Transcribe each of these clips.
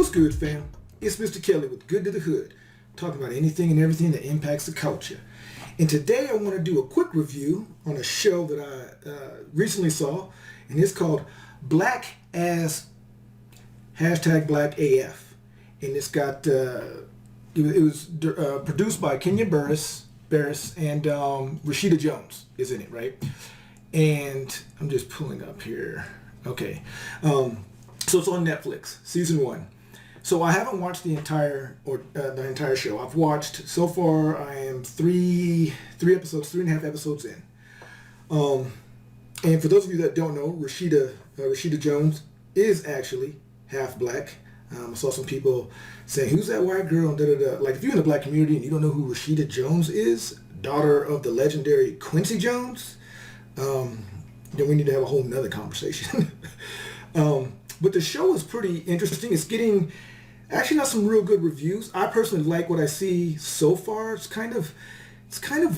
What's good, fam? It's Mr. Kelly with Good to the Hood, talking about anything and everything that impacts the culture. And today I want to do a quick review on a show that I recently saw, and it's called Black as #Black AF. And it's got, it was produced by Kenya Barris and Rashida Jones is in it, right? And I'm just pulling up here. Okay. So it's on Netflix, season 1. So I haven't watched the entire show. I've watched so far. I am three and a half episodes in. And for those of you that don't know, Rashida Jones is actually half black. I saw some people saying, "Who's that white girl?" And da da da. Like, if you're in the black community and you don't know who Rashida Jones is, daughter of the legendary Quincy Jones, then we need to have a whole nother conversation. But the show is pretty interesting. It's getting actually not some real good reviews. I personally like what I see so far. It's kind of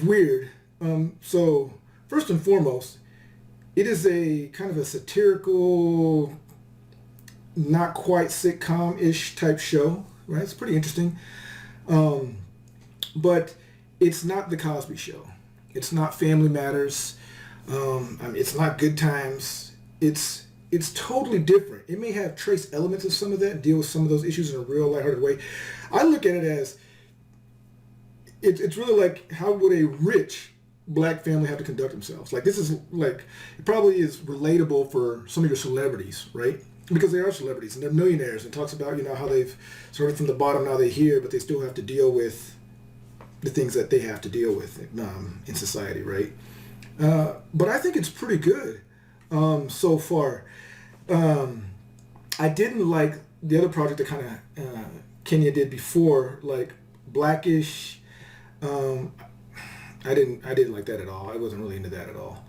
weird. So first and foremost, it is a kind of a satirical, not quite sitcom-ish type show, right? It's pretty interesting. But it's not The Cosby Show. It's not Family Matters. It's not Good Times. It's totally different. It may have trace elements of some of that and deal with some of those issues in a real lighthearted way. I look at it as it's really like, how would a rich black family have to conduct themselves? Like, this is like, it probably is relatable for some of your celebrities, right? Because they are celebrities and they're millionaires, and talks about, how they've started from the bottom, now they're here, but they still have to deal with the things that they have to deal with in society, right? But I think it's pretty good so far. I didn't like the other project that kind of Kenya did before, like Blackish. I didn't like that at all. I wasn't really into that at all.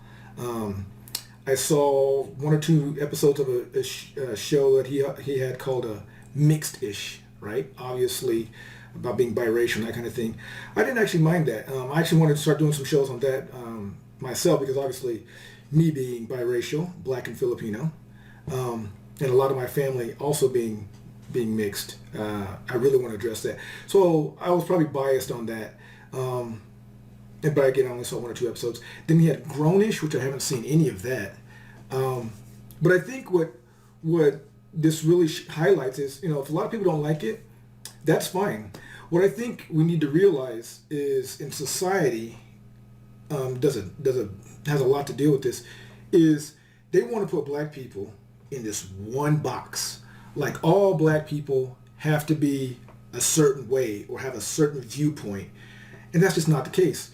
I saw 1 or 2 episodes of a show that he had called Mixed-ish, right? Obviously about being biracial and that kind of thing. I didn't actually mind that. I actually wanted to start doing some shows on that myself, because obviously me being biracial, black and Filipino, and a lot of my family also being mixed, I really want to address that. So I was probably biased on that. But again, I only saw 1 or 2 episodes. Then he had Grownish, which I haven't seen any of that. But I think what this really highlights is, if a lot of people don't like it, that's fine. What I think we need to realize is, in society, has a lot to deal with this, is they want to put black people in this one box. Like, all black people have to be a certain way or have a certain viewpoint. And that's just not the case.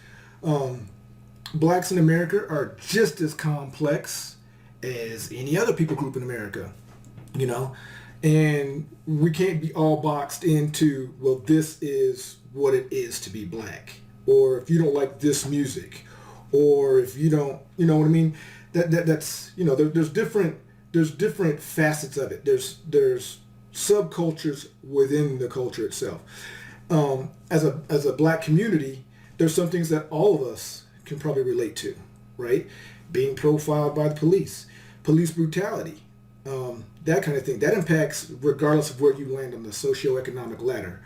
Blacks in America are just as complex as any other people group in America, and we can't be all boxed into, well, this is what it is to be black, or if you don't like this music, or if you don't, you know what I mean? That's there's different facets of it. There's subcultures within the culture itself. As a black community, there's some things that all of us can probably relate to, right? Being profiled by the police brutality, that kind of thing. That impacts regardless of where you land on the socioeconomic ladder.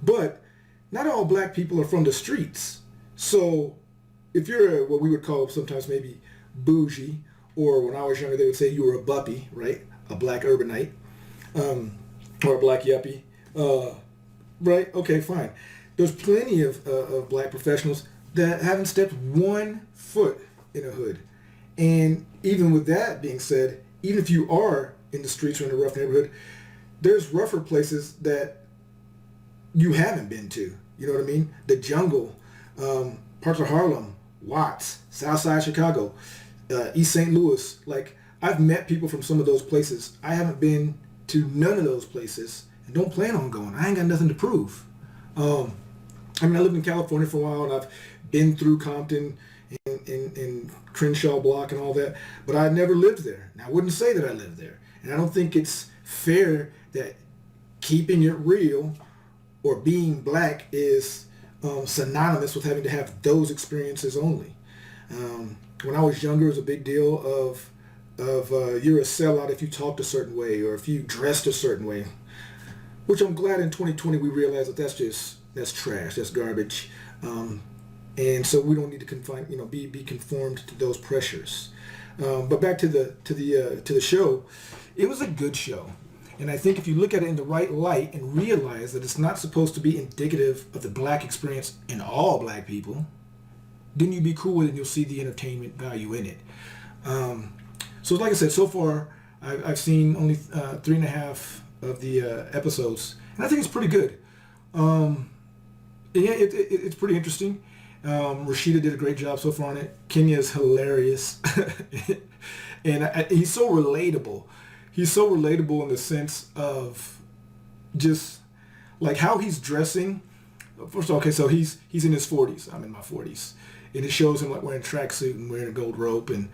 But not all black people are from the streets. So if you're what we would call sometimes maybe bougie, or when I was younger they would say you were a buppy, right? A black urbanite, or a black yuppie, right? Okay, fine. There's plenty of black professionals that haven't stepped 1 foot in a hood. And even with that being said, even if you are in the streets or in a rough neighborhood, there's rougher places that you haven't been to. You know what I mean? The jungle, parts of Harlem, Watts, Southside Chicago, East St. Louis. Like, I've met people from some of those places. I haven't been to none of those places and don't plan on going. I ain't got nothing to prove. I lived in California for a while, and I've been through Compton and Crenshaw Block and all that, but I never lived there. And I wouldn't say that I lived there. And I don't think it's fair that keeping it real or being black is synonymous with having to have those experiences only. When I was younger, it was a big deal of you're a sellout if you talked a certain way or if you dressed a certain way. which I'm glad in 2020 we realized that that's trash, that's garbage, and so we don't need to be conformed to those pressures. But back to the show, it was a good show. And I think if you look at it in the right light and realize that it's not supposed to be indicative of the black experience in all black people, then you'd be cool with it and you'll see the entertainment value in it. So like I said, so far I've seen only 3.5 of the episodes, and I think it's pretty good. It's pretty interesting. Rashida did a great job so far on it. Kenya is hilarious. And he's so relatable. He's so relatable in the sense of just like how he's dressing. First of all, okay, so he's in his 40s. I'm in my 40s. And it shows him like wearing a tracksuit and wearing a gold rope and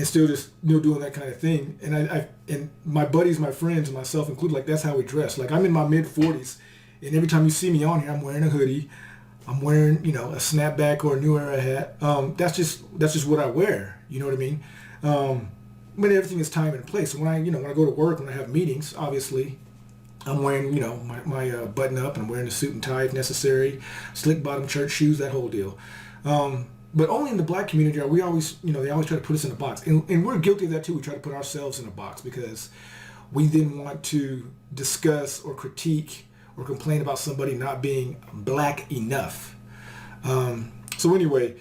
still just doing that kind of thing. And and my buddies, my friends, and myself included, like that's how we dress. Like I'm in my mid 40s, and every time you see me on here, I'm wearing a hoodie. I'm wearing, a snapback or a New Era hat. That's just what I wear. You know what I mean? But everything is time and place. So when I go to work, when I have meetings, obviously, I'm wearing, my button up, and I'm wearing a suit and tie if necessary, slick bottom church shoes, that whole deal. But only in the black community are we always, they always try to put us in a box. And we're guilty of that too. We try to put ourselves in a box because we then want to discuss or critique or complain about somebody not being black enough. So anyway,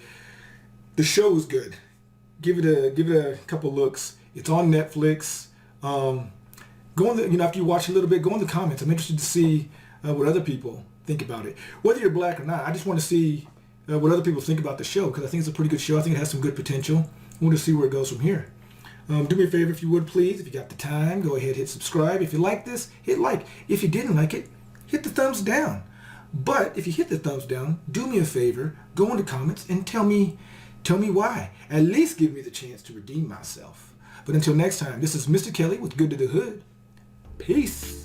the show is good. Give it a couple looks. It's on Netflix. Go in the, after you watch a little bit, go in the comments. I'm interested to see what other people think about it. Whether you're black or not, I just want to see what other people think about the show because I think it's a pretty good show. I think it has some good potential. I want to see where it goes from here. Do me a favor if you would, please. If you got the time, go ahead, hit subscribe. If you like this, hit like. If you didn't like it, hit the thumbs down. But if you hit the thumbs down, do me a favor, go in the comments and tell me why. At least give me the chance to redeem myself. But until next time, this is Mistah Kelly with Good to the Hood. Peace.